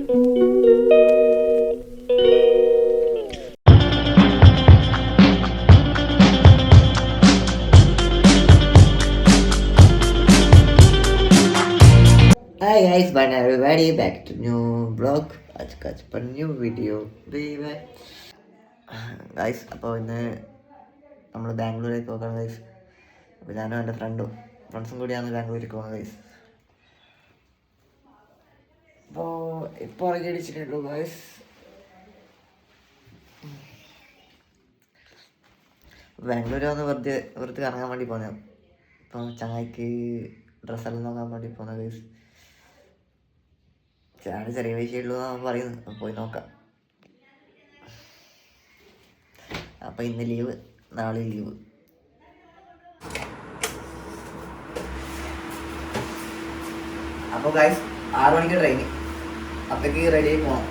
Hi guys, but everybody back to new vlog. आज का पर न्यू വീഡിയോ ഗൈസ്. അപ്പോൾ ഇന്ന് നമ്മൾ ബാംഗ്ലൂരേക്ക് പോകണം ഗൈസ്. അപ്പോൾ ഞാനും എൻ്റെ ഫ്രണ്ട്സും കൂടിയാണ് ബാംഗ്ലൂരിലേക്ക് പോകുന്നത് ഗൈസ്. അപ്പോൾ ഇപ്പോൾ ഇറങ്ങിയടിച്ചിട്ടുള്ളൂ ഗൈസ്. ബാംഗ്ലൂർ വന്ന് വെറുതെ കറങ്ങാൻ വേണ്ടി പോകുന്നത്. ഇപ്പോൾ ചങ്ങായിക്ക് ഡ്രസ്സെല്ലാം നോക്കാൻ വേണ്ടി പോകുന്നത് ഗൈസ്. ചെറിയ പൈസയുള്ളൂ എന്നാണ് പറയുന്നത്. പോയി നോക്കാം. അപ്പം ഇന്ന് ലീവ്, നാളെ ലീവ്. അപ്പോൾ ഗൈസ് 6 മണിക്ക് ട്രെയിന്. അപ്പോഴേക്ക് റെഡി ആയി പോകണം.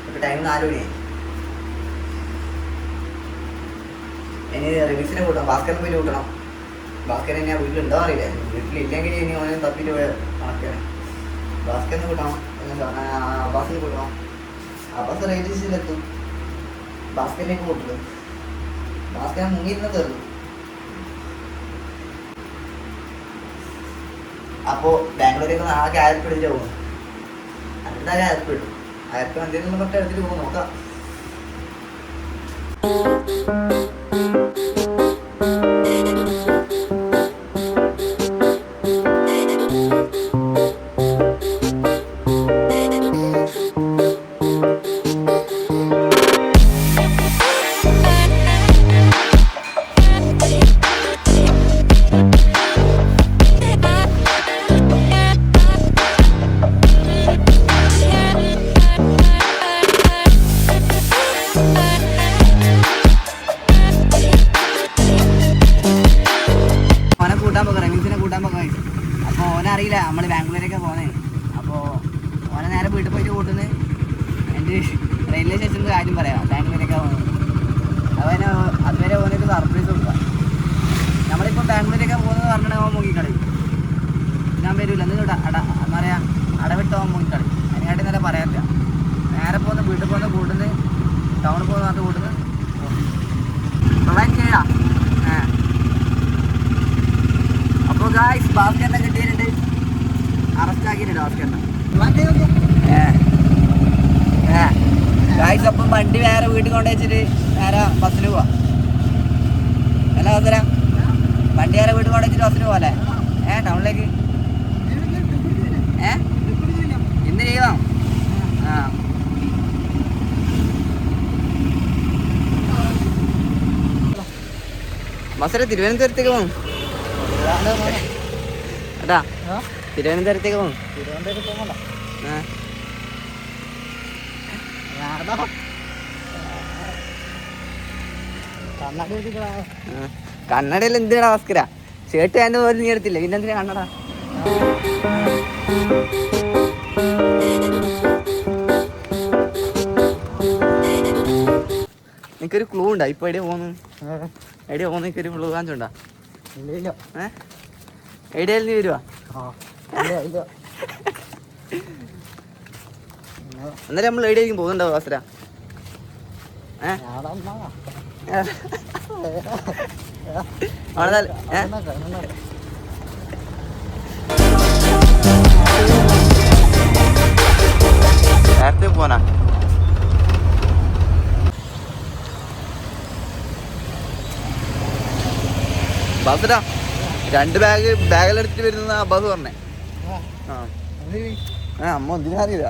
അപ്പോൾ ടൈം 4 മണിയായി. ഇനി റിമിക്സിനെ കൂട്ടണം, ഭാസ്കറിനെ പോയിട്ട് കൂട്ടണം. ഭാസ്കരൻ ഞാൻ വീട്ടിലുണ്ടോ അറിയില്ല. വീട്ടിലില്ലെങ്കിൽ ഇനി ഓനെ തപ്പിയിട്ട് കണക്കാണ്. ഭാസ്കറിനെ കൂട്ടണം, അബ്ബാസിനെ കൂട്ടണം. അബ്ബാസ് റെയിൽവേ സ്റ്റേഷനിലെത്തും. ഭാസ്കറിലേക്ക് കൂട്ടുള്ളൂ. ഭാസ്കരൻ മുങ്ങിയിരുന്ന തീർന്നു. അപ്പോൾ ബാംഗ്ലൂരേക്ക് ആകെ 1000 രൂപ എടുത്തിട്ട് പോകുന്നു. എന്തായാലും 1000 രൂപ കിട്ടും. 1000 രൂപ എന്തെങ്കിലും തൊട്ട് എടുത്തിട്ട് പോകും. നോക്കാം. അപ്പോൾ ഓനറിയില്ല നമ്മൾ ബാംഗ്ലൂരേക്ക് പോകുന്നത്. അപ്പോൾ ഓനെ നേരെ വീട്ടിൽ പോയിട്ട് കൂട്ടുന്നത് എൻ്റെ റെയിൽവേ സ്റ്റേഷനിൽ കാര്യം പറയാം. ബാംഗ്ലൂരേക്ക് പോകുന്നത് അതുവരെ ഓനൊരു സർപ്രൈസ് കൊടുക്കാം. നമ്മളിപ്പോൾ ബാംഗ്ലൂരേക്ക് പോകുന്നത് പറഞ്ഞിട്ടുണ്ടെങ്കിൽ അവൻ മുങ്ങിക്കളയും. ഞാൻ വരില്ല എന്നിട്ട് എന്താ പറയുക, അടവിട്ട് അവൻ മുങ്ങിക്കളയും. അതിനായിട്ട് നേരെ പറയാറില്ല. നേരെ പോകുന്ന വീട്ടിൽ പോകുന്ന കൂട്ടുന്നത്, ടൗണിൽ പോകുന്ന അത് കൂട്ടുന്നത് ചെയ്യാം. അപ്പോൾ ഗായ്സ് ഭാസ്കറിനെ കിട്ടിയിട്ടുണ്ട്. അറസ്റ്റ് ആക്കിയിട്ടുണ്ട് ഭാസ്കറിനെ. ഗായ്സ് അപ്പം വണ്ടി വേറെ വീട്ടിൽ കൊണ്ടു വെച്ചിട്ട് നേരെ ബസ്സിന് പോവാം. അല്ല അവസരം വണ്ടി വേറെ വീട്ടിൽ കൊണ്ടു വെച്ചിട്ട് ബസ്സിന് പോവാല്ലേ? ടൗണിലേക്ക് ഇന്ന് ലീവാ. ബസ്സിന് തിരുവനന്തപുരത്തേക്ക് പോകും. എടാ തിരുവനന്തപുരത്തേക്ക് പോകും. കണ്ണടയിൽ എന്തിനാ ഭാസ്കര? ഷർട്ട് അതിന്റെ പോലും നീ എടുത്തില്ല, പിന്നെന്തിനാ കണ്ണട? എനിക്കൊരു ക്ലൂ ഉണ്ടാ? ഇപ്പൊ എവിടെയാ പോകുന്നു? എനിക്കൊരു ക്ലൂ കാണിച്ചുണ്ടാ? എവിടെയാലും നീ വരുവാ? എന്നാലും നമ്മൾ എവിടെയായിരിക്കും പോകുന്നുണ്ടാവും വാസര? നേരത്തെ പോനാ? ബാസര 2 ബാഗിലെടുത്തിട്ട് വരുന്ന ബസ് പറഞ്ഞേ. അമ്മ എന്തിനാ അറിയില്ല.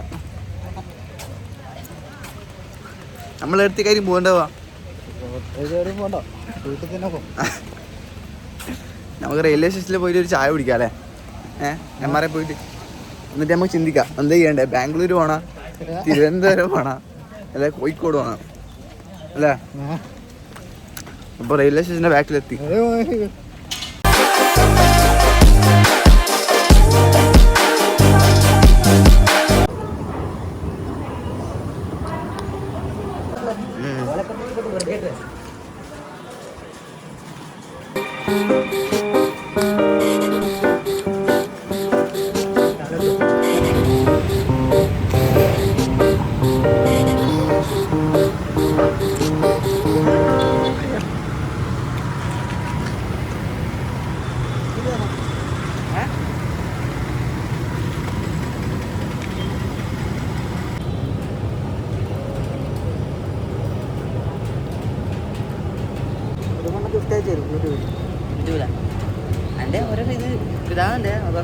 നമ്മളെടുത്ത കാര്യം പോകണ്ടവാ. നമുക്ക് റെയിൽവേ സ്റ്റേഷനിൽ പോയിട്ട് ഒരു ചായ കുടിക്കാം അല്ലേ? എംആർഐ പോയിട്ട് എന്നിട്ട് നമുക്ക് ചിന്തിക്കാം എന്താ ചെയ്യണ്ടേ. ബാംഗ്ലൂർ പോണ, തിരുവനന്തപുരം പോണ, അല്ലെ കോഴിക്കോട് പോണ അല്ലേ? അപ്പൊ റെയിൽവേ സ്റ്റേഷന്റെ ബാക്കിലെത്തി.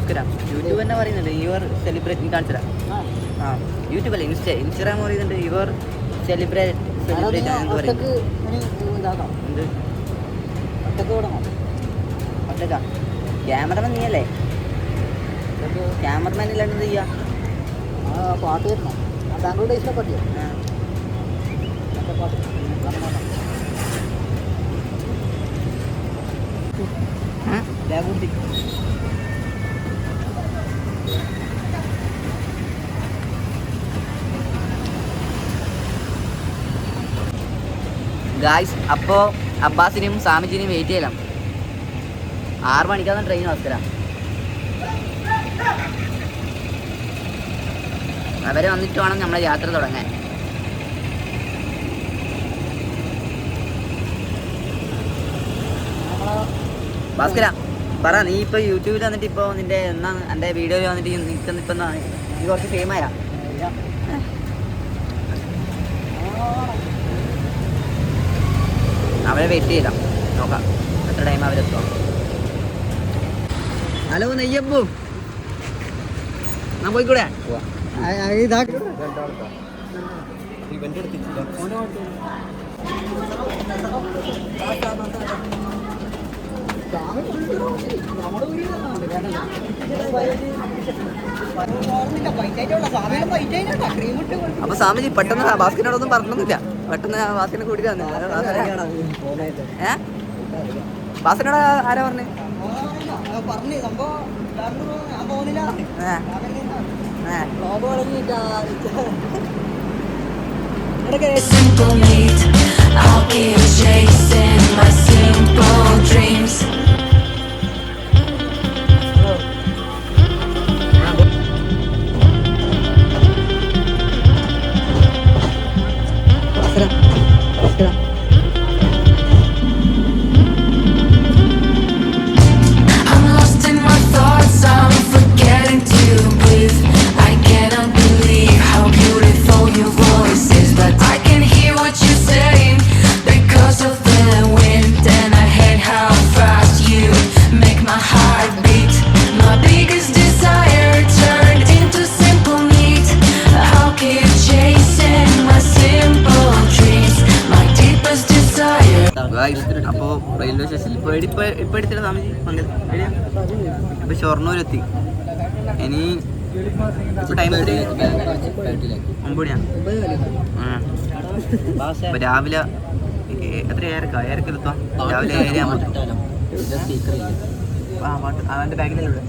ഭാസ്കരാ യൂട്യൂബ് തന്നെ പറയുന്നുണ്ട് യുവർ സെലിബ്രേറ്റ് കാണിച്ചതാ. ആ യൂട്യൂബ് അല്ല ഇൻസ്റ്റാഗ്രാം പറയുന്നുണ്ട് യുവർ സെലിബ്രേറ്റ് എന്ന് പറയും. എന്ത് ഒറ്റക്കാ ക്യാമറമാൻ നീയല്ലേ? ക്യാമറമാൻ ഇല്ലാണ്ട് എന്ത് ചെയ്യാ? പാട്ട് വരണം. ബാംഗ്ലൂർ ഡേയ്സിലെ പാട്ടിയോ? പാട്ട് ഗായ്സ്, അപ്പോൾ അബ്ബാസിനെയും സാമിജിനെയും വെയിറ്റ് ചെയ്യലാം. 6 മണിക്കാണ് ട്രെയിൻ അവസരം. അവരെ വന്നിട്ട് വേണം നമ്മളെ യാത്ര തുടങ്ങാൻ. ഭാസ്കര പറ, നീ ഇപ്പോൾ യൂട്യൂബിൽ വന്നിട്ട് ഇപ്പോൾ നിൻ്റെ എന്നാ എൻ്റെ വീഡിയോയിൽ വന്നിട്ട് നിൽക്കുന്ന ഇപ്പം നീ കുറച്ച് ഫെയിമായാ? അവരെ വെയിറ്റ് ചെയ്താം, നോക്കാം എത്ര ടൈം അവരെത്തുക. ഹലോ നെയ്യപ്പൂ, ഞാൻ പോയിക്കൂടെ? അപ്പൊ സ്വാമിജി പെട്ടെന്ന് ഭാസ്കരനോടൊന്നും പറഞ്ഞൊന്നുമില്ല, പെട്ടെന്ന് ഭാസ്കരനെ കൂട്ടി ഭാസ്കരനോട് ആരാ പറഞ്ഞേ? Simple need, I'll keep chasing my simple dreams. I'm lost in my thoughts, I'm forgetting to breathe. I cannot believe how beautiful your voice is, but I can hear what you're saying because of the wind, and I hate how fast you make my heart beat. My biggest desire turned into simple need. I'll keep chasing my simple dreams. My deepest desire. അപ്പോൾ railway സ്റ്റേഷനിൽ ഇപ്പോൾ എടുത്തിട്ട് സ്വാമിജി ഇപ്പോൾ ഷൊർണൂരെത്തി. ഇനി ഇപ്പോൾ time 9 മണിയാണ്. അപ്പോൾ രാവിലെ എത്ര 7:00 എത്താം. രാവിലെ 7:00 അവൻ്റെ ബാഗിലല്ലേ.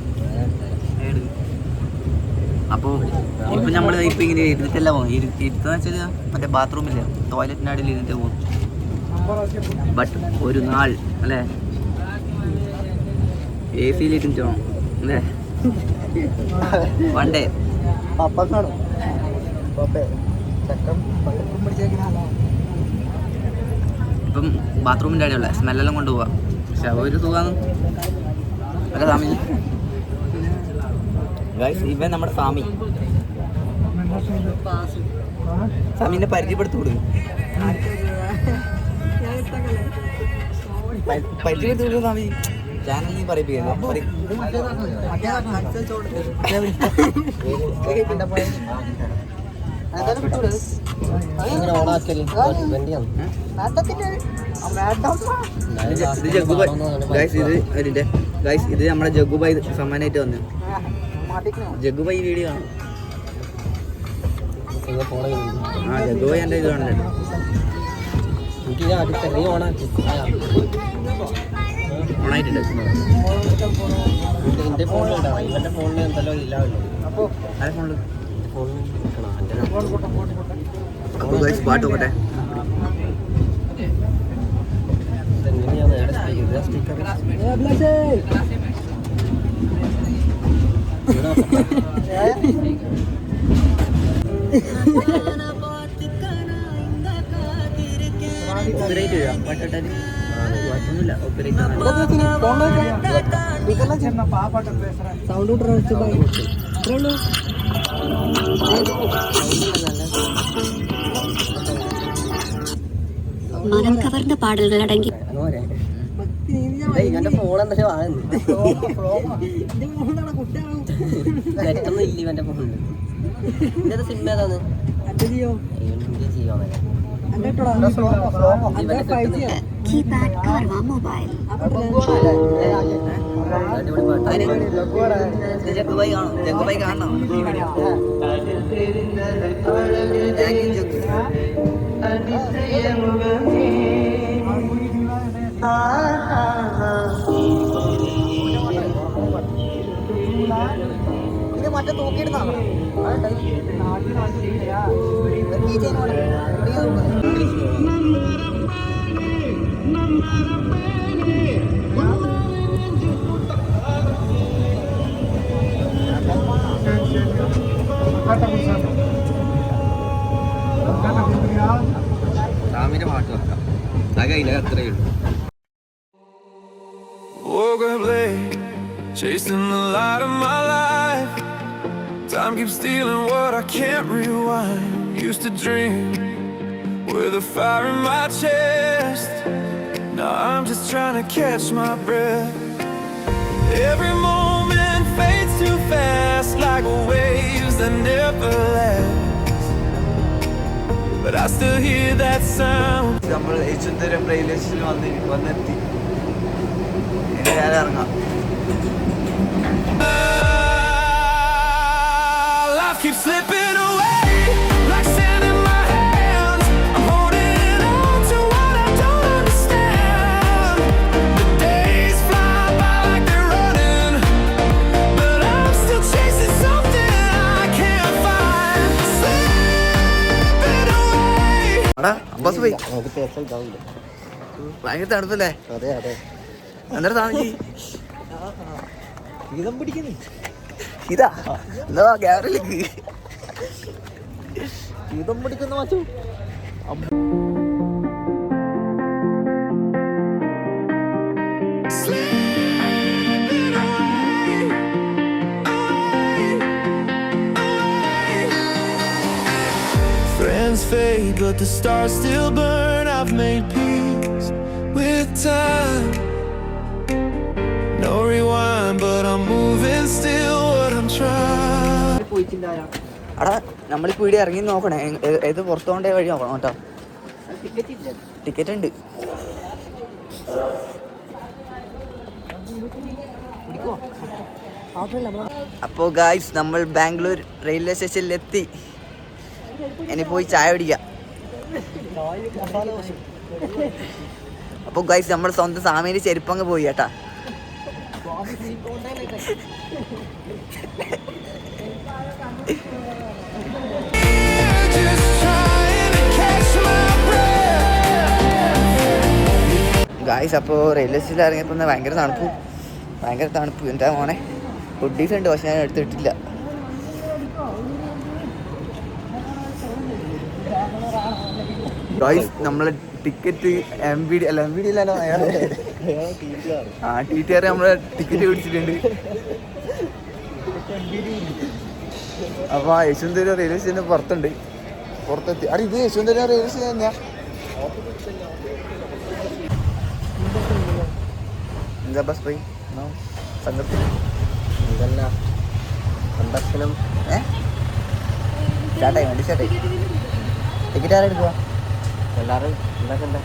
അപ്പോൾ ഇപ്പം നമ്മൾ ഇപ്പം ഇങ്ങനെ ഇരുന്നിട്ടല്ല പോകും. ഇരുത്തെന്ന് വെച്ചാൽ മറ്റേ ബാത്റൂമില്ല, ടോയ്ലറ്റിൻ്റെ അടിയിൽ ഇരുന്നിട്ട് പോകും. ബട്ട് ഒരു നാൾ അല്ലേ AC-ലിരുന്നിട്ട് പോകണം അല്ലേ? വൺ ഡേ ഇപ്പം ബാത്റൂമിൻ്റെ അടിയുള്ള സ്മെല്ലെല്ലാം കൊണ്ടുപോവാം. പക്ഷെ ഒരു സുഖമാണ് അല്ല സ്വാമി. ഇവൻ നമ്മുടെ സ്വാമി. സ്വാമിനെ പരിചയപ്പെടുത്തി കൊടുക്കും. പരിചയപ്പെടുത്തി കൊടുക്കും സ്വാമി. ചാനൽ നീ പറയിപ്പിക്കുന്നു. ഇത് നമ്മുടെ ജഗ്ഗുബായി സമ്മാനായിട്ട് വന്നു. ജഗ്ഗുബായി വീഡിയോ ആണ്. ആ ജഗ്ഗുബായി എൻ്റെ ഇത് കാണുന്നുണ്ട്. ഓണായിട്ടുണ്ട്. അപ്പോൾ പാട്ട് നോക്കട്ടെ. மனம் கவர்ந்த பாடல்கள் அடங்கி ഇവന്റെ ഫോൺ എന്താ ഇത് മൂന്നാണ് കുട്ടിയാണോ നെറ്റൊന്നും ഇല്ല ഇവന്റെ ഫോണിൽ. ഇന്നത്തെ സിം ഏതാണ്? എൻ്റെ ജിയോ എനിക്ക് ചെയ്യാൻ എൻ്റെ ഇട്ടോടാ എൻ്റെ 5G ആണ് Keypad Karma Mobile. ജഗ്ഗുബായി കാണും, ജഗ്ഗുബായി കാണണം. ഇത് മറ്റേ തൂക്കിയിടുന്നതാണ് റാമിന്റെ പാട്ട് വെക്കാം. അത് കഴിഞ്ഞാൽ അത്രയേ ഉള്ളൂ. Woke up late, chasing the light of my life. Time keeps stealing what I can't rewind. Used to dream with a fire in my chest. Now I'm just trying to catch my breath. Every moment fades too fast, like waves that never last. But I still hear that sound. നമ്മൾ യേശുന്തരം railway സ്റ്റേഷനിൽ വന്നെത്തി. ഇനി നേരെ ഇറങ്ങാം. Life keeps slipping away, like sand in my hands. I'm holding on to what I don't understand. The days fly by like they're running, but I'm still chasing something I can't find. Slipping away. എടാ bus പോയി. നമുക്ക് personal ഇതാവില്ല. ഭയങ്കര തണുപ്പല്ലേ? അതെ അതെ. എന്നിട്ട് താമസി ഗീതം പിടിക്കുന്നു ഇതാ എന്താ ക്യാമറയിലേക്ക് ഗീതം പിടിക്കുന്ന മാച്ചു Slipping away, away, away. Friends fade, but the stars still burn. I've made peace with time. No rewind, but I'm moving still. What I'm trying. പോയിട്ടില്ല എടാ നമ്മളിപ്പോൾ ഇവിടെ ഇറങ്ങി നോക്കണേ, ഏത് പുറത്തു കൊണ്ടേ വഴി നോക്കണം കേട്ടോ. ടിക്കറ്റ് ഇല്ല ടിക്കറ്റ് ഉണ്ട്. അപ്പോൾ ഗായ്സ് നമ്മൾ ബാംഗ്ലൂർ റെയിൽവേ സ്റ്റേഷനിലെത്തി. ഇനി പോയി ചായ പിടിക്കാം. അപ്പോൾ ഗായ്സ് നമ്മൾ സ്വന്തം സാമീൻ്റെ ചെരുപ്പങ്ങ് പോയി കേട്ടാ. Just trying to catch my breath. Guys അപ്പോൾ റെയിൽവേ സ്റ്റേഷനിൽ ഇറങ്ങിയപ്പോൾ ഭയങ്കര തണുപ്പ് എന്താ മോനെ. ഫുഡീസ് ഉണ്ട്, പക്ഷെ ഞാൻ എടുത്തിട്ടില്ല. ഗായ്സ് നമ്മളെ ടിക്കറ്റ് MVD അല്ലല്ലോ TTR നമ്മളെ ടിക്കറ്റ് പിടിച്ചിട്ടുണ്ട്. അപ്പോൾ യശുന്തര റെയിൽവേ സ്റ്റേഷന് പുറത്തെത്തി. അത് ഇത് യശുന്തര റെയിൽവേ സ്റ്റേഷൻ തന്നെയാ. എന്താ ബസ് പോയി സംഘത്തിൽ ഇതല്ല സന്ദർശനം. സ്റ്റാർട്ടായി വണ്ടി സ്റ്റാർട്ടായി. ടിക്കറ്റ് ആരാ എടുക്കുക? എല്ലാവരും ഉണ്ടാക്കണ്ടേ?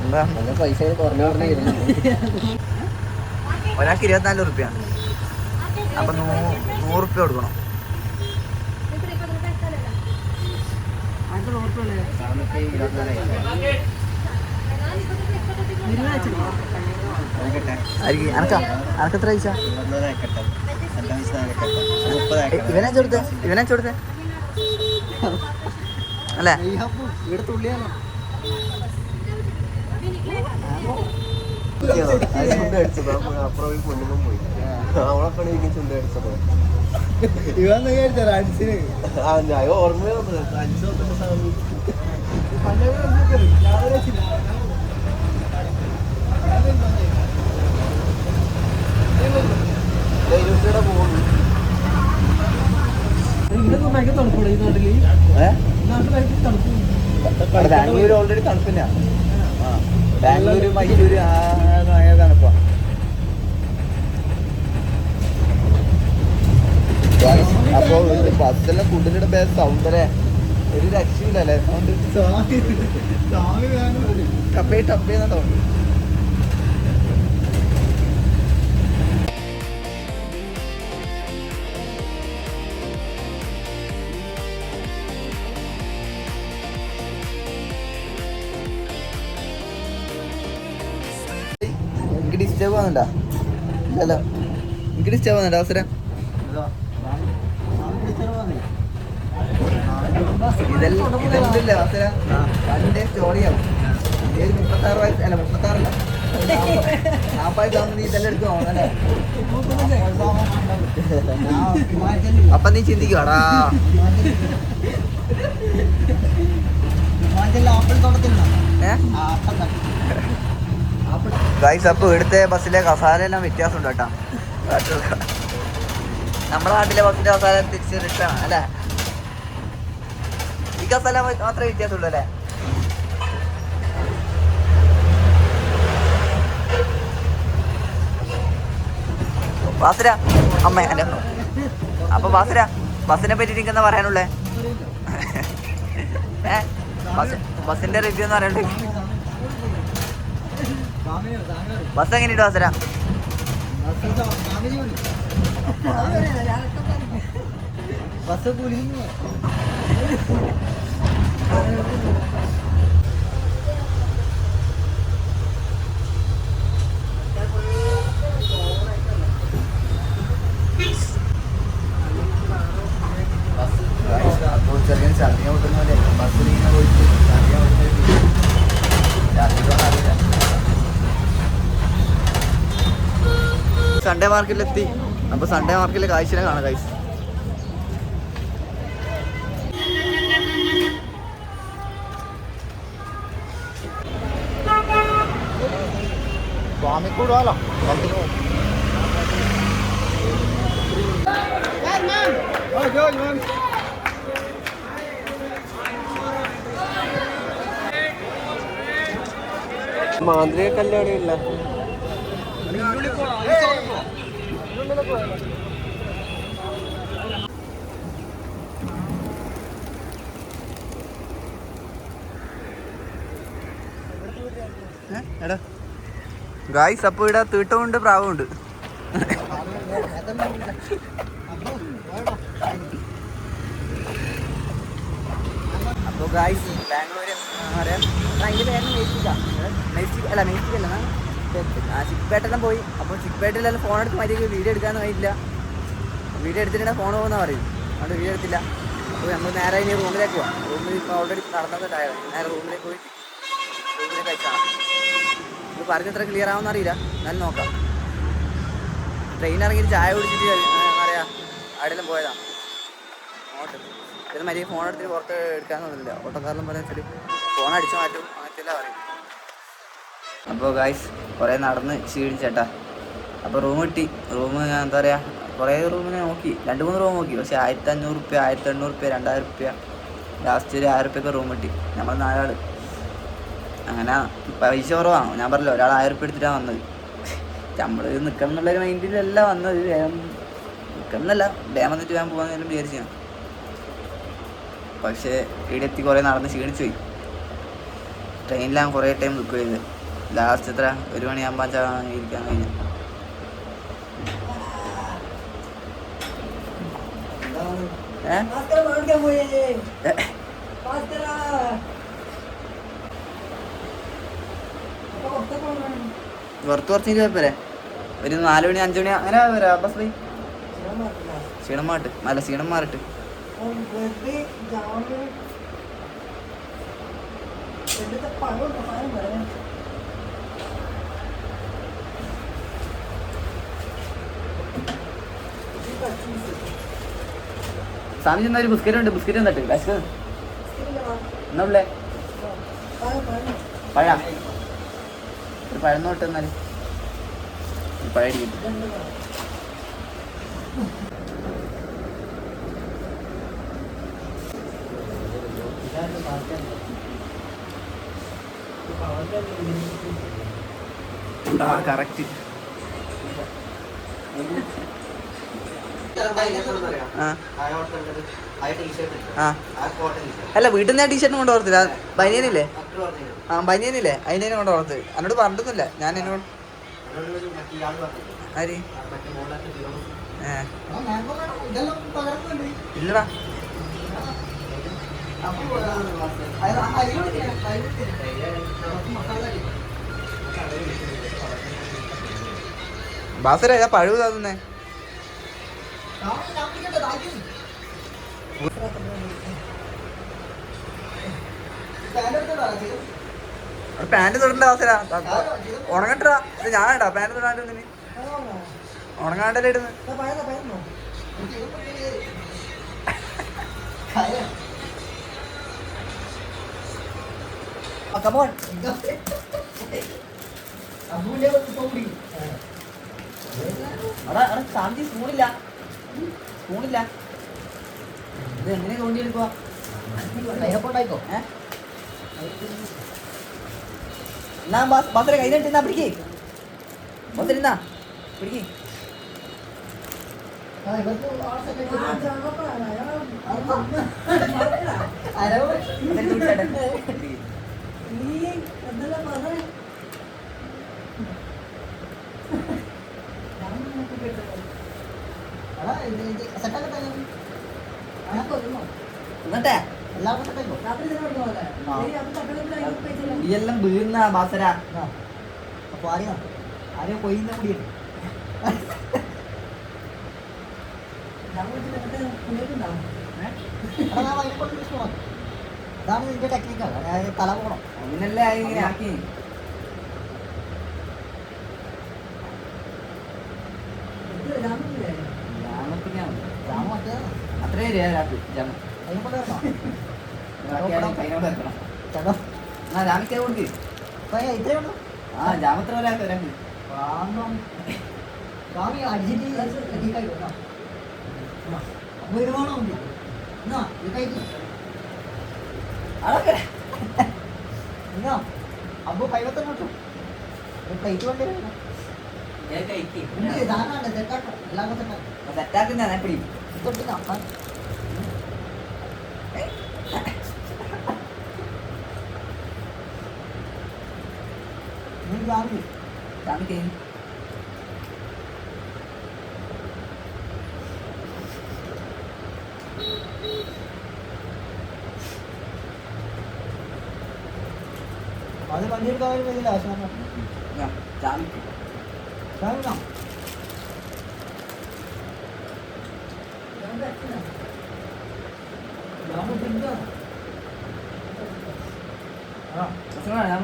എന്താ നല്ല പൈസ കുറഞ്ഞു പറഞ്ഞ ഒരാൾക്ക് 24 റുപ്യാണ്. അപ്പം 100 റുപ്യ കൊടുക്കണം. അനക്കെത്ര പൈസ? ഇവനെ കൊടുത്തേ അല്ലേ? ഇവിടെ തുള്ളിയാണോ ബാംഗ്ലൂർ ഓൾറെഡി തണുപ്പില്ല. ബാംഗ്ലൂര് മൈസൂര് തണുപ്പാ. അപ്പൊ ബസ്സിലെ ഫുഡിന്റെ ബേസ് സൗണ്ട് അല്ലേ, ഒരു രക്ഷയില്ലല്ലേ സൗണ്ട്. ടപ്പേ ടപ്പേന്ന സൗണ്ട്. എനിക്ക് ഡിസ്റ്റർബ് ആവുന്നുണ്ടോ? ഇല്ലല്ലോ, എനിക്ക് ഡിസ്റ്റർബ് ആവുന്നുണ്ടോ അവസരം? ഇതെന്തില്ല അവസരം വണ്ടിന്റെ സ്റ്റോറിയാവും. 36 വയസ്സ് അല്ല 36 40 നീ ഇതെല്ലാം എടുത്ത് പോകണല്ലേ? അപ്പൊ നീ ചിന്തിക്കുവാടാ. ഗൈസ്, അപ്പോൾ ഇവിടുത്തെ ബസ്സിലെ കസാലെല്ലാം വ്യത്യാസമുണ്ട് കേട്ടോ. നമ്മുടെ നാട്ടിലെ ബസ്സിന്റെ കസാല തിരിച്ച് റിട്ടാണ് അല്ലേ? ഈ കസാല മാത്രമേ വ്യത്യാസമുള്ളൂ അല്ലേ? ബാസുര അമ്മ എൻ്റെ. അപ്പൊ ബാസുര, ബസ്സിനെ പറ്റി എനിക്ക് എന്താ പറയാനുള്ളേ? ബസ്സിന്റെ റിവ്യൂ എന്ന് പറയണ്ടേ? ബസ് എങ്ങനെയുണ്ട് ബാസുര? ബസ് ചെറിയ ചർച്ച ഓട്ടുന്ന പോലെ ബസ്സിൽ ഇങ്ങനെ പോയിട്ട് സൺഡേ മാർക്കറ്റിലെത്തി. അപ്പൊ സൺഡേ മാർക്കറ്റിലെ കാഴ്ച കാണാം ഗൈസ്. സ്വാമിക്കൂടാലോ മാന്ത്രിക കല്യാണം ഇല്ല. എടാ ഗായ്സ്, അപ്പോൾ ഇവിടെ തീട്ടമുണ്ട് പ്രാവുണ്ട്. അപ്പോൾ ഗായ്സ്, ബാംഗ്ലൂർ പറയാം അതിൻ്റെ പേര് മെയ്സ്റ്റിക്കല്ല ചിക്പേട്ടെല്ലാം പോയി. അപ്പോൾ ചിക്പേട്ടിലെല്ലാം ഫോൺ എടുത്ത് മര്യാദയ്ക്ക് വീഡിയോ എടുക്കാനൊന്നും കഴിയില്ല. വീഡിയോ എടുത്തിട്ടുണ്ടെങ്കിൽ ഫോൺ പോകുന്ന പറയും, അതുകൊണ്ട് വീഡിയോ എടുത്തില്ല. അപ്പോൾ നമ്മൾ നേരെ ഇനി റൂമിലേക്ക് പോവാം. റൂമിൽ ഇപ്പോൾ ഓൾറെഡി നടന്നിട്ടായിരുന്നു. നേരെ റൂമിലേക്ക് പോയി റൂമിലേക്ക് അയച്ചാണ്. ഇത് പറഞ്ഞത്ര ക്ലിയർ ആവുമെന്ന് അറിയില്ല, എന്നാലും നോക്കാം. ട്രെയിൻ ഇറങ്ങിയിട്ട് ചായ കുടിച്ചിട്ട് എന്താ പറയുക അവിടെയെല്ലാം പോയതാണ് അങ്ങോട്ട്. ഇത് മര്യാദ ഫോൺ എടുത്തിട്ട് പുറത്ത് എടുക്കാനൊന്നുമില്ല. ഓട്ടോക്കാരെല്ലാം പറയാൻ വെച്ചാൽ ഫോൺ അടിച്ചു മാറ്റും അങ്ങനത്തെല്ല പറയും. അപ്പോൾ ഗായ്സ് കുറേ നടന്ന് ക്ഷീണിച്ചേട്ടാ. അപ്പോൾ റൂം കിട്ടി. റൂം ഞാൻ എന്താ പറയുക കുറേ റൂമിനെ നോക്കി, 2-3 റൂം നോക്കി. പക്ഷേ 1500 റുപ്യ 1800 റുപ്യ 2000 റുപ്യ ലാസ്റ്റ് ഒരു 1000 റുപ്യൊക്കെ റൂം കിട്ടി. നമ്മൾ 4 ആൾ. അങ്ങനെ പൈസ കുറവാണ്. ഞാൻ പറഞ്ഞല്ലോ ഒരാൾ 1000 റുപ്യ എടുത്തിട്ടാണ് വന്നത്. നമ്മൾ നിൽക്കണം എന്നുള്ളൊരു മൈൻഡിലല്ല വന്നത്. വേഗം നിൽക്കണം എന്നല്ല, വേഗം വന്നിട്ട് വേഗം പോകാമെന്നെല്ലാം വിചാരിച്ചു ഞാൻ. പക്ഷേ ഇവിടെ എത്തി കുറേ നടന്ന് ക്ഷീണിച്ചു പോയി. ട്രെയിനിലാണ് കുറേ ടൈം നിൽക്കുകയത്. ലാസ്റ്റ് എത്ര 1 മണിയാകുമ്പോൾ ഇരിക്കാൻ കഴിഞ്ഞു. കുറച്ച് കുഴപ്പമില്ലേ? ഒരു 4 മണി 5 മണി അങ്ങനെ വരാം ബസ് പോയി. ക്ഷീണം മാറിട്ട് അല്ല ക്ഷീണം മാറിട്ട് സ്വാമി ചെന്ന ഒരു ബിസ്ക്കറ്റ് ഉണ്ട്. ബിസ്ക്കറ്റ് എന്നിട്ട് വിശക്ക് എന്നാ ഉള്ളേ പഴ ഒരു പഴം നോട്ട് എന്നാൽ പഴ കിട്ടും. കറക്റ്റ്. ആ അല്ല വീട്ടിൽ നിന്ന് ടീഷർട്ടും കൊണ്ട് ഓർത്തില്ല ബനിയനില്ലേ ആ ബനിയനില്ലേ അതിനെ കൊണ്ട് ഓർത്ത് എന്നോട് പറഞ്ഞില്ല ഞാൻ എന്നോട് ആര് ഇല്ലടാ ബാസര ഏതാ പഴവ് തന്നേ പാന്റ് തൊടണ്ട ബാസര ഉണങ്ങട്ടാ ഇത് ഞാനാട്ടാ പാന്റ് തൊടാണ്ട് ഒന്നിന് ഉണങ്ങാണ്ടല്ലേ ഇടുന്നു ശാന്തി സ്പൂണില്ല സ്പൂണില്ല ഇത് എങ്ങനെ തോണ്ടിയെടുക്കുക ഉണ്ടായിക്കോ എന്നാ ബസ്സിലെ കൈ തട്ടിന്നാ പിടിക്കേ ബസ്സിലിന്നാ പിടിക്കേ എന്നിട്ടേ ഇതെല്ലാം വീഴുന്ന ബാസര അപ്പൊ ആരെയോ കൊയ്യുന്ന കൂടിയുണ്ട് അതാണ് നിന്റെ ടെക്നിക്കാണ് തല പോകണം അങ്ങനല്ലേ ഇങ്ങനെ ആക്കി ജാമ മറ്റേ അത്രേ രാത്രി ജാമ അതിനെക്കൊണ്ട് വരണോ കൈനോട് വെക്കണം എന്നാ ജാമിക്കേ കൊടുക്ക് ഇത്രയേ ഉള്ളൂ ആ ജാമത്ര ഒരാൾക്ക് ഒരാൾക്ക് സ്വാമി അടിച്ചിട്ട് എത്തിക്കായിക്കോ അപ്പൊ ഒരുപാട് ഉണ്ട് എന്നാ ഇത് കഴിക്കും അതൊക്കെ എന്നാ അപ്പൊ കൈവത്തന്നെ കിട്ടും പ്ലേറ്റ് വേണ്ടി വരും സാധനമുണ്ട് സെറ്റാക്കാം എല്ലാം സെറ്റാക്കാം സെറ്റാക്കുന്ന എപ്പടി തൊട്ടിനാ ജാമിക്കേ അത് വണ്ടി എടുക്കാൻ വരുന്നില്ല ജാമിക്ക് സാധനം ജാമ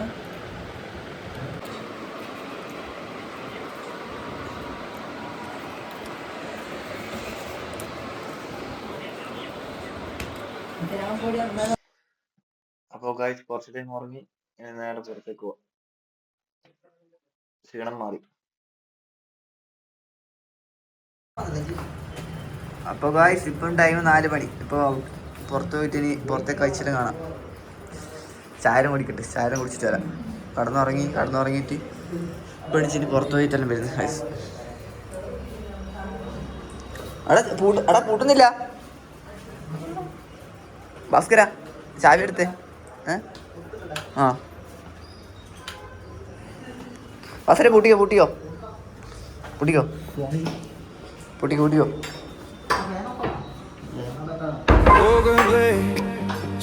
അപ്പോൾ ഗായ്സ് കുറച്ച് ടൈം ഉറങ്ങി ഇനി നേരെ പുറത്തേക്ക് പോവാം ക്ഷീണം മാറി അപ്പോൾ ഗായ്സ് ഇപ്പം ടൈം 4 മണി ഇപ്പോൾ പുറത്ത് പോയിട്ട് ഇനി പുറത്തേക്ക് കഴിച്ചിട്ട് കാണാം ചായ കുടിക്കട്ടെ ചായ കുടിച്ചിട്ട് വരാം കടന്നുറങ്ങിയിട്ട് പിടിച്ചിട്ട് പുറത്ത് പോയിട്ടെല്ലാം വരുന്നത് ഗായ്സ് അവിടെ പൂട്ടുന്നില്ല ഭാസ്കര ചാവി എടുത്തേ ആ Bhaskara പൂട്ടിക്കോ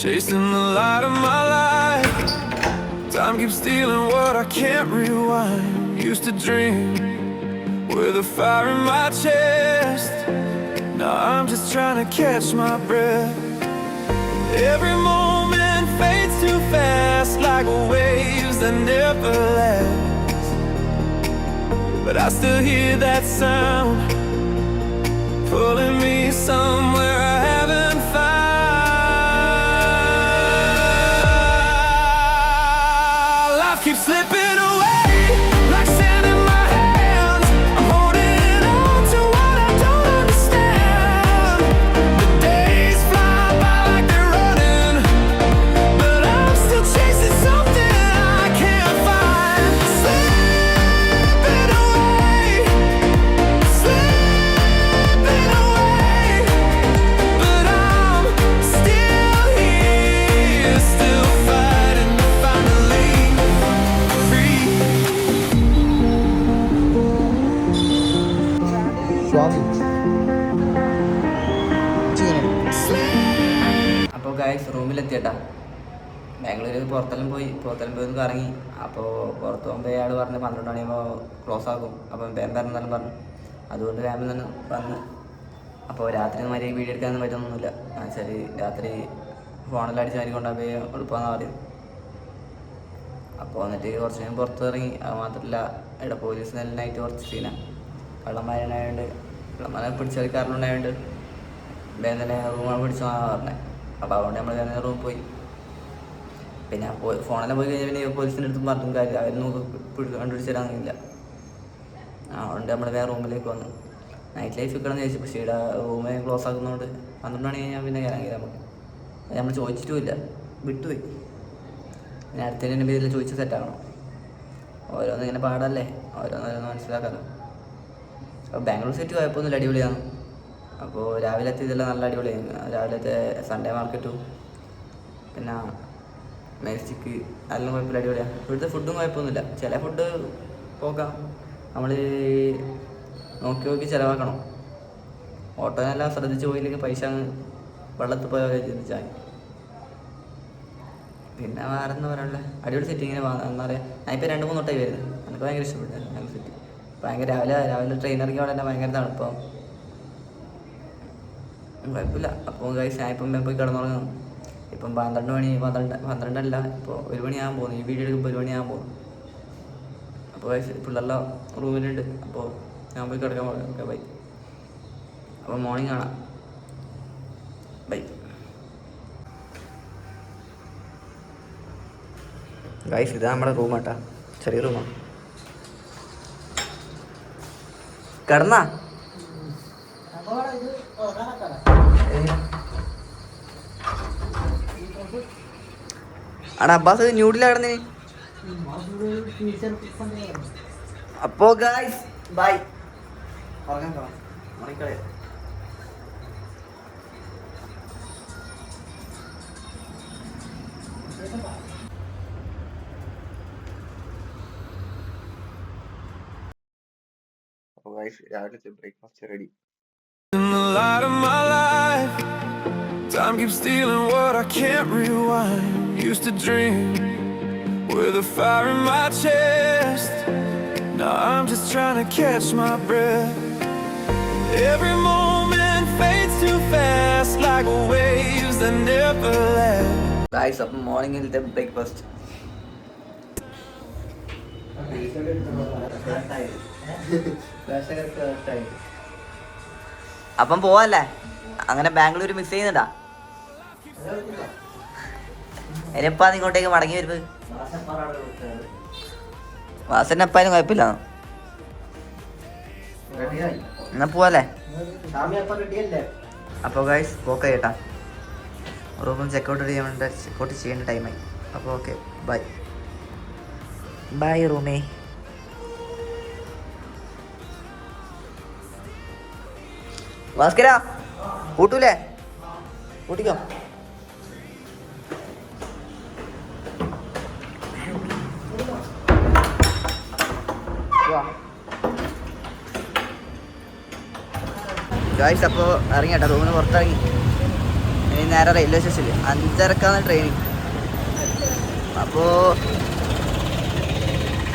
Chasing the light of my life. Time keeps stealing what I can't rewind. Used to dream with a fire in my chest. Now I'm just trying to catch my breath. Every moment fades too fast, like waves that never last. But I still hear that sound, pulling me somewhere I haven't found. Life keeps slipping away, like sand in my hands. I'm holding on to what I don't understand. The days fly by like they're running, but I'm still chasing something I can't find. Slipping away, slipping away. അപ്പോൾ guys റൂമിലെത്തിയേട്ടാ. Bangalore പുറത്തെല്ലാം പോയി ഒന്ന് കറങ്ങി. അപ്പോൾ പുറത്ത് പോകുമ്പോൾ അയാൾ പറഞ്ഞ് 12 മണിയാകുമ്പോൾ ക്ലോസ് ആകും. അപ്പം വേഗം പറഞ്ഞെന്നാലും പറഞ്ഞു. അതുകൊണ്ട് വേഗം തന്നെ വന്ന്. അപ്പോൾ രാത്രി മര്യാദ വീഡിയോ എടുക്കാനൊന്നും പറ്റുന്നൊന്നുമില്ല. എന്നുവെച്ചാൽ രാത്രി ഫോണെല്ലാം അടിച്ച് മാറി കൊണ്ടുപോയി എളുപ്പമെന്നാണ് പറയുന്നത്. അപ്പോൾ എന്നിട്ട് കുറച്ച് നേരം പുറത്ത് ഇറങ്ങി. അത് മാത്രമല്ല ഇവിടെ പോലീസ് നല്ലതായിട്ട് കുറച്ച് സീനാണ്. കള്ളന്മാരുണ്ടായതുകൊണ്ട് കള്ളന്മാരെ പിടിച്ച് കളിക്കാറുണ്ടായതുകൊണ്ട് വേഗം തന്നെ റൂമാണ് പിടിച്ചോന്നാണ് പറഞ്ഞത്. അപ്പോൾ അതുകൊണ്ട് നമ്മൾ വേഗം റൂമിൽ പോയി. പിന്നെ ഫോണെല്ലാം പോയി കഴിഞ്ഞാൽ പിന്നെ പോലീസിൻ്റെ അടുത്തും പറഞ്ഞും കാര്യം അവരൊന്നും കണ്ടുപിടിച്ച് തരാനില്ല. അതുകൊണ്ട് നമ്മൾ വേറെ റൂമിലേക്ക് വന്നു. നൈറ്റ് ലൈഫ് ഇക്കണമെന്ന് ചോദിച്ചു. പക്ഷേ ഇവിടെ റൂമേ ക്ലോസ് ആക്കുന്നതുകൊണ്ട് 12 മണി കഴിഞ്ഞാൽ പിന്നെ കയറാമെങ്കിൽ നമുക്ക് നമ്മൾ ചോദിച്ചിട്ടുമില്ല, വിട്ടുപോയി. പിന്നെ അടുത്തതിൻ്റെ പേരിൽ ചോദിച്ച് സെറ്റാകണം. ഓരോന്നും ഇങ്ങനെ പാടല്ലേ, ഓരോന്നോരോന്ന് മനസ്സിലാക്കാമല്ലോ. അപ്പോൾ ബാംഗ്ലൂർ സെറ്റ് കുഴപ്പമൊന്നുമില്ല, അടിപൊളിയാണ്. അപ്പോൾ രാവിലത്തെ ഇതെല്ലാം നല്ല അടിപൊളിയാണ്. രാവിലത്തെ സൺഡേ മാർക്കറ്റും പിന്നെ മെജിസ്റ്റിക്ക് അതെല്ലാം കുഴപ്പമില്ല, അടിപൊളിയാണ്. ഇവിടുത്തെ ഫുഡും കുഴപ്പമൊന്നുമില്ല. ചില ഫുഡ് പോകാം, നമ്മൾ നോക്കി ചിലവാക്കണം. ഓട്ടോനെല്ലാം ശ്രദ്ധിച്ച് പോയില്ലെങ്കിൽ പൈസ അങ്ങ് വെള്ളത്തിൽ പോയാൽ ചിന്തിച്ചാൽ. പിന്നെ വേറെ എന്താ പറയാനുള്ള അടിപൊളി സെറ്റ്. ഇങ്ങനെ എന്താ പറയുക, ഞാൻ ഇപ്പോൾ 2-3 വട്ടമായി വരുന്നത്. എനിക്ക് ഭയങ്കര ഇഷ്ടപ്പെട്ടു ബാംഗ്ലൂർ സെറ്റ്. ഭയങ്കര രാവിലെ ട്രെയിൻ ഇറങ്ങി അവിടെ തന്നെ ഭയങ്കര തണുപ്പം, കുഴപ്പമില്ല. അപ്പോൾ ഗൈസ് ഞാൻ ഇപ്പം പോയി കിടന്നുറങ്ങുന്നു. ഇപ്പം 12 മണി 12 ഇപ്പോൾ 1 മണിയാകാൻ പോകുന്നു. ഈ വീഡിയോ എടുക്കുമ്പോൾ 1 മണിയാകാൻ പോകുന്നു. അപ്പോൾ പിള്ളേരെല്ലാം റൂമിലുണ്ട്. അപ്പോൾ ഞാൻ പോയി കിടക്കാൻ പോകും. Okay bye. അപ്പോൾ മോർണിംഗ് കാണാം. Bye guys. ഇതാ നമ്മുടെ റൂമാട്ടാ, ചെറിയ റൂമാണ്. കിടന്നാ ആടാ അബ്ബാസ് ന്യൂഡിലാണ് കിടന്നിന്. അപ്പോൾ ഗൈസ് ബൈ. ഉറങ്ങാൻ പോകാം, ഉറങ്ങിക്കളയാ. അപ്പോൾ ഗൈസ് രാവിലത്തെ breakfast ready. In the light of my life, time keeps stealing what I can't rewind. Used to dream with a fire in my chest. Now I'm just trying to catch my breath. Every moment fades too fast, like waves that never last. Guys അപ്പം മോർണിംഗിലത്തെ breakfast. അപ്പം പോവാല്ലേ? അങ്ങനെ Bangalore miss ചെയ്യുന്നുണ്ടാ? എനപ്പാ ഇങ്ങോട്ടേക്ക് മടങ്ങി വരുന്നത്? വാസനപ്പാനും കുഴപ്പമില്ല. എന്നാ പോവാല്ലേ? അപ്പോൾ guys പോക്ക ചേട്ടാ, റൂമിൽ ചെക്കൗട്ട് ചെയ്യേണ്ട ടൈമായി. അപ്പോൾ ഓക്കെ ബൈ ബൈ റൂമേ. ഭാസ്കര കൂട്ടൂലേ? കൂട്ടിക്കോ. ഗായ്സ് അപ്പോൾ ഇറങ്ങി കേട്ടോ, റൂമിൽ നിന്ന് പുറത്തിറങ്ങി. ഇനി നേരെ റെയിൽവേ സ്റ്റേഷനിൽ 5:30 ട്രെയിനിങ്. അപ്പോൾ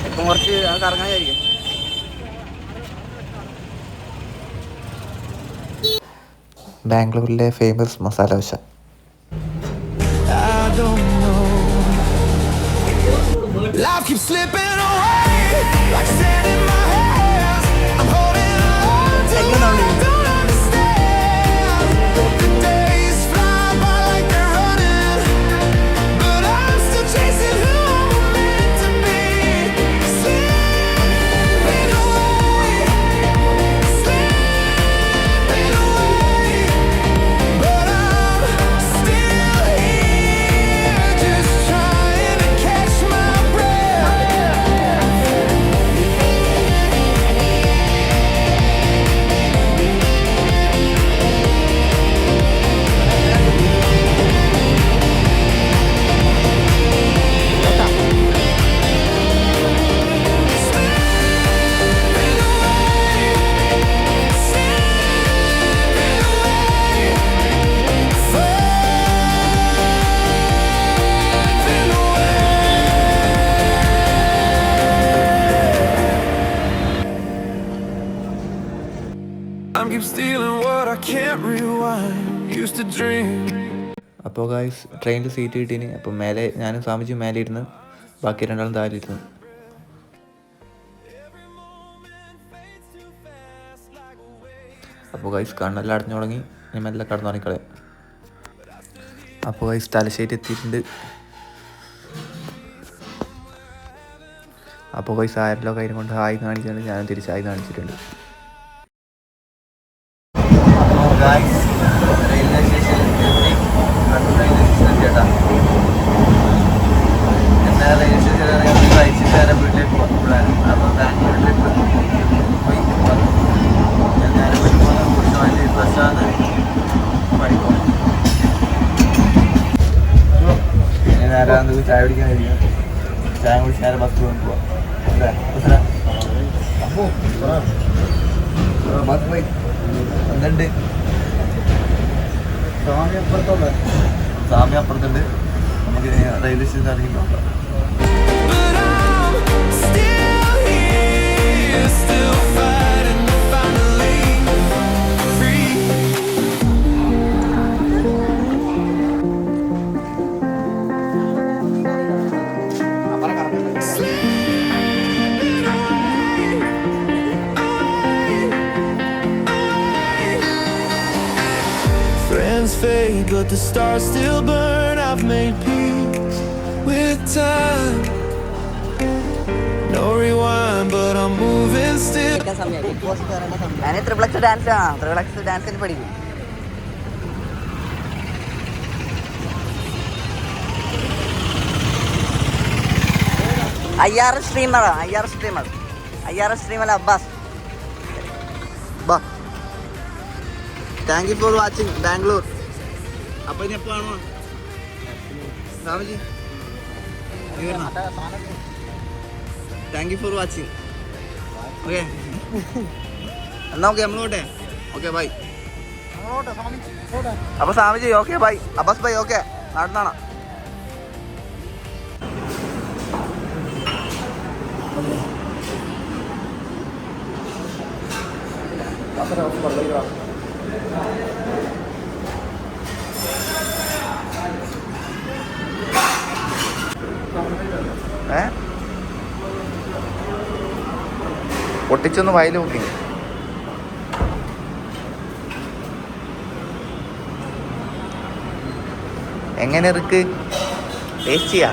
ഇപ്പം കുറച്ച് കറങ്ങാൻ കഴിയും. ബാംഗ്ലൂരിലെ famous masala dosa. I don't know. Life keeps slipping away like sand in my hands. I'm holding on to what I don't understand. The days fly by like they're running, but I'm still chasing who I'm meant to be. Slipping away, slipping away, but I'm still here, just trying to catch my breath. dream. അപ്പോൾ guys ട്രെയിനിൽ seat കിട്ടീന്. അപ്പം മേലെ ഞാനും സ്വാമിജി മേലെ ഇരുന്ന്, ബാക്കി രണ്ടാളും താഴെ ഇരുന്നു. അപ്പോൾ ഗൈസ് കണ്ണെല്ലാം അടഞ്ഞു തുടങ്ങി. ഇനി മെല്ലെ കടന്നുറങ്ങിക്കളയാം. അപ്പോൾ ഗൈസ് തലശ്ശേരി എത്തിയിട്ടുണ്ട്. അപ്പോൾ ഗൈസ് ആരെല്ലോ കയ്യിലും കൊണ്ട് ഹായ് കാണിച്ചിട്ടുണ്ട്. ഞാനും തിരിച്ച് ഹായ് കാണിച്ചിട്ടുണ്ട്. റെയിൽവേ സ്റ്റേഷനിൽ ചേട്ടാ എന്നാ റെയിൽവേ സ്റ്റേഷനിൽ കഴിച്ചിട്ട് നേരെ വീട്ടിലേക്ക് പോകാൻ. അപ്പോൾ ബാംഗ്ലൂർ ട്രിപ്പ് പോയി നേരെ വീട്ടിൽ പോകുന്ന കുറിച്ച് വേണ്ടി ബസ്സാണ് പഠിക്കും. ഇനി നേരെ എന്തെങ്കിലും ചായ കുടിക്കാൻ കഴിയും. ചായ കുടിച്ച് നേരെ ബസ് പോകാൻ അല്ലേ ബസ് പോയി എന്തുണ്ട് സ്വാമി അപ്പുറത്തുണ്ട്. നമുക്ക് റെയിൽവേ സ്റ്റേഷൻ ഇറങ്ങി നോക്കാം. But I'm still here, still fighting to finally free. Friends fade, but the stars still burn. I've made peace with time. No rewind, but I'm moving still. ഞാൻ ത്രിപ്ലക്സ് ഡാൻസാണ്. ത്രിപ്ലക്സ് ഡാൻസിന് പഠിക്കും. IRS streamer Abbas. Thank you for watching Bangalore. അപ്പോൾ ഇനി എപ്പോൾ കാണുമോ Ramji? Thank you for watching. Okay എന്നാൽ ഓക്കെ നമ്മൾ പോട്ടെ. Okay bye. അപ്പോൾ Swamiji okay bye. Abbas bye okay. നാട്ടിൽ പൊട്ടിച്ചൊന്ന് വയല് നോക്കി. എങ്ങനെ ഇருக்கு? ടേസ്റ്റ് ചെയ്യാ.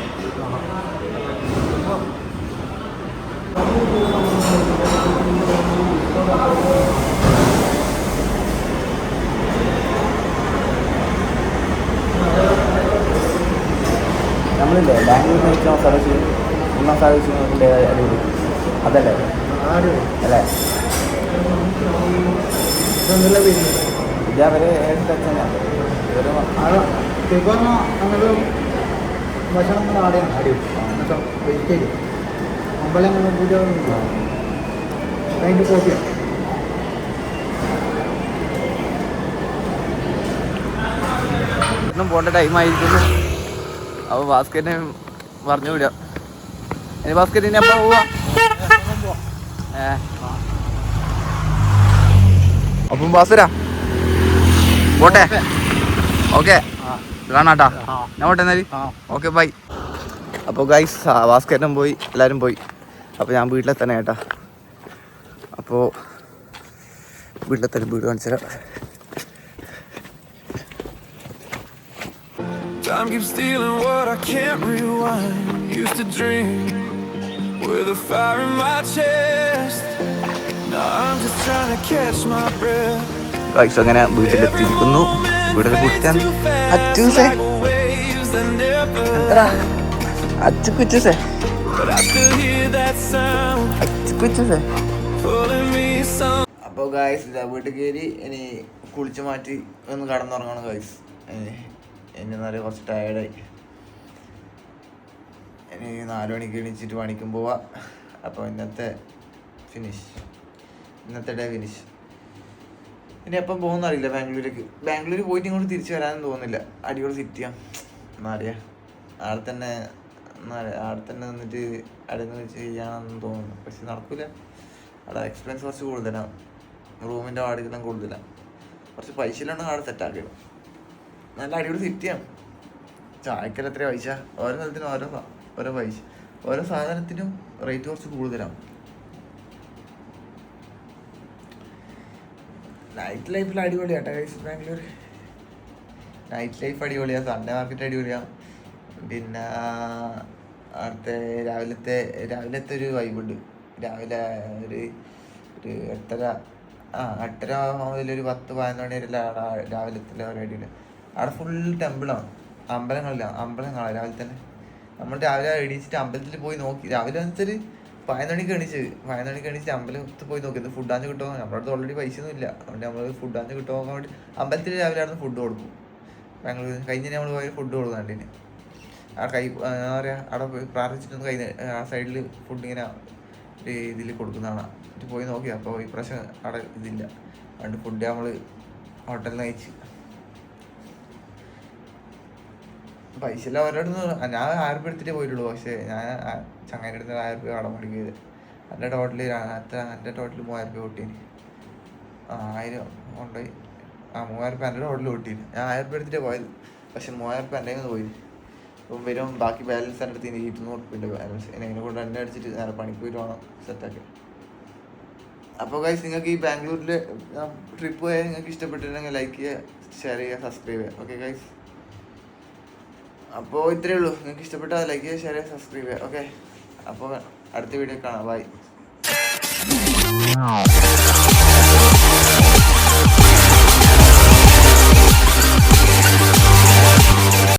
നമ്മളില്ലേ ബാംഗ്ലൂരിൽ നിന്ന് വെച്ച മസാല അടിപൊളി അതല്ലേ അല്ലേ? ഇതവരെ ഏത് ടച്ചാണ് അങ്ങനെ ഭക്ഷണം ആടെയാണ് അടിപൊളി വെജിറ്റേറിയൻ അമ്പലം പൂജ അതിൻ്റെ കോപ്പിയാണ്. പോകേണ്ട ടൈമായിരിക്കുന്നു. അപ്പോൾ ബാസ്കറ്റിനെ പറഞ്ഞു വിടാം. ഇനി ബാസ്കറ്റിന് എപ്പോൾ പോവാ? അപ്പം ബാസുരാ പോട്ടെ. ഓക്കെ കാണാട്ടാ. ഞാൻ പോട്ടെ എന്നാല്. Okay bye. അപ്പോൾ ഗൈസ് ബാസ്കറ്റും പോയി, എല്ലാവരും പോയി. അപ്പോൾ ഞാൻ വീട്ടിലെത്തന്നെ കേട്ടാ. അപ്പോൾ വീട്ടിലെത്തന്നെ വീട് കാണിച്ചു തരാം. Time keeps stealing what I can't rewind. Used to dream with a fire in my chest. Now I'm just trying to catch my breath. Guys അങ്ങനെ വീട്ടിലെത്തിയിരിക്കുന്നു. വീട്ടിൽ കുട്ടിയാൻ അച്ചൂസേ എന്താ അച്ചുക്കുച്ചൂസേ അച്ചുക്കുച്ചൂസേ. അപ്പോൾ ഗൈസ് ഇതാ വീട്ടിൽ കയറി. ഇനി കുളിച്ച് മാറ്റി ഒന്ന് കടന്നുറങ്ങണം ഗൈസ്. എന്നെ നല്ല കുറച്ച് ടയേർഡായി. ഇനി 4 മണിക്ക് എണീച്ചിട്ട് പണിക്കും പോവാം. അപ്പോൾ ഇന്നത്തെ ഡേ ഫിനിഷ്. ഇനി എപ്പം പോകുന്ന അറിയില്ല ബാംഗ്ലൂരേക്ക്. ബാംഗ്ലൂർ പോയിട്ട് ഇങ്ങോട്ട് തിരിച്ചു വരാനും തോന്നുന്നില്ല. അടിപൊളി സിറ്റിയാണ്. എന്നറിയാം അവിടെ തന്നെ നിന്നിട്ട് അവിടെ നിന്ന് ചെയ്യാമെന്ന് തോന്നുന്നു. പക്ഷെ നടക്കില്ല. അവിടെ എക്സ്പെൻസ് കുറച്ച് കൂടുതലാണ്. റൂമിൻ്റെ വാടകയെല്ലാം കൂടുതലാണ്. കുറച്ച് പൈസയിലാണ് അവിടെ സെറ്റാക്കിയത്. നല്ല അടിപൊളി സിറ്റിയാണ്. ചായക്കെല്ലാം എത്രയാണ് പൈസ? ഓരോ സ്ഥലത്തിനും ഓരോ പൈസ. ഓരോ സാധനത്തിനും റേറ്റ് കുറച്ച് കൂടുതലാണ്. നൈറ്റ് ലൈഫിൽ അടിപൊളിയാട്ടോ ഗൈസ് ബാംഗ്ലൂർ. നൈറ്റ് ലൈഫ് അടിപൊളിയാണ്. സൺഡേ മാർക്കറ്റ് അടിപൊളിയാണ്. പിന്നെ അവിടുത്തെ രാവിലത്തെ ഒരു വൈബുണ്ട്. രാവിലെ ഒരു 8:30 മുതൽ 10-11 മണി വരെ രാവിലത്തെ പരിപാടിയില്ല. അവിടെ ഫുൾ ടെമ്പിളാണ്. അമ്പലങ്ങളാണ് രാവിലെ തന്നെ. നമ്മൾ രാവിലെ എണീച്ചിട്ട് അമ്പലത്തിൽ പോയി നോക്കി. രാവിലെ വെച്ചാൽ 11 മണിക്ക് എണീച്ചിട്ട് അമ്പലത്തിൽ പോയി നോക്കി എന്ത് ഫുഡാന്ന് കിട്ടുമോ. നമ്മുടെ അടുത്ത് ഓൾറെഡി പൈസ ഒന്നും ഇല്ല. അതുകൊണ്ട് നമ്മൾ ഫുഡാന്ന് കിട്ടുമോ നോക്കാൻ വേണ്ടി അമ്പലത്തിൽ രാവിലെ അവിടെ ഫുഡ് കൊടുക്കും. ബാംഗ്ലൂർ കഴിഞ്ഞ് നമ്മൾ പോയി ഫുഡ് കൊടുക്കുന്നുണ്ടിന്. ആ എന്താ പറയുക, അവിടെ പോയി പ്രാർത്ഥിച്ചിട്ടൊന്ന് ആ സൈഡിൽ ഫുഡ് ഇങ്ങനെ ഒരു ഇതിൽ കൊടുക്കുന്നതാണ്. എന്നിട്ട് പോയി നോക്കി. അപ്പോൾ ഈ പ്രാവശ്യം അവിടെ ഇതില്ല. അതുകൊണ്ട് ഫുഡ് നമ്മൾ ഹോട്ടലിൽ നിന്ന് കഴിച്ച്. പൈസ എല്ലാം ഓരോന്ന് ഞാൻ 1000 രൂപ എടുത്തിട്ടേ പോയിട്ടുള്ളൂ. പക്ഷേ ഞാൻ ചങ്ങാൻ്റെ അടുത്ത് 1000 രൂപ കടം മേടിക്കുന്നത്. എൻ്റെ ടോട്ടൽ 3000 രൂപ പൊട്ടീന്. 1000 കൊണ്ടുപോയി. 3000 രൂപ എൻ്റെ ടോട്ടൽ പൊട്ടീന്. ഞാൻ 1000 രൂപ എടുത്തിട്ടേ പോയത്. പക്ഷെ 3000 രൂപ എൻ്റെ നിന്ന് പോയി. ഇപ്പം വരും ബാക്കി ബാലൻസ് എൻ്റെ അടുത്ത് 200 രൂപയുടെ ബാലൻസ്. എന്നെ കൊണ്ട് എന്നെ അടിച്ചിട്ട് നേരെ പണിക്ക് പോയിട്ട് വേണം സെറ്റാക്കി. അപ്പോൾ ഗൈസ് നിങ്ങൾക്ക് ഈ ബാംഗ്ലൂരിൽ ട്രിപ്പ് പോയാൽ നിങ്ങൾക്ക് ഇഷ്ടപ്പെട്ടിട്ടുണ്ടെങ്കിൽ ലൈക്ക് ചെയ്യുക, ഷെയർ ചെയ്യുക, സബ്സ്ക്രൈബ് ചെയ്യുക. ഓക്കെ ഗൈസ്, അപ്പോൾ ഇത്രയേ ഉള്ളൂ. നിങ്ങൾക്ക് ഇഷ്ടപ്പെട്ടാൽ ലൈക്ക് ചെയ്യുക, ഷെയർ ചെയ്യുക, സബ്സ്ക്രൈബ് ചെയ്യുക. ഓക്കെ, അപ്പോൾ അടുത്ത വീഡിയോ കാണാം. ബൈ.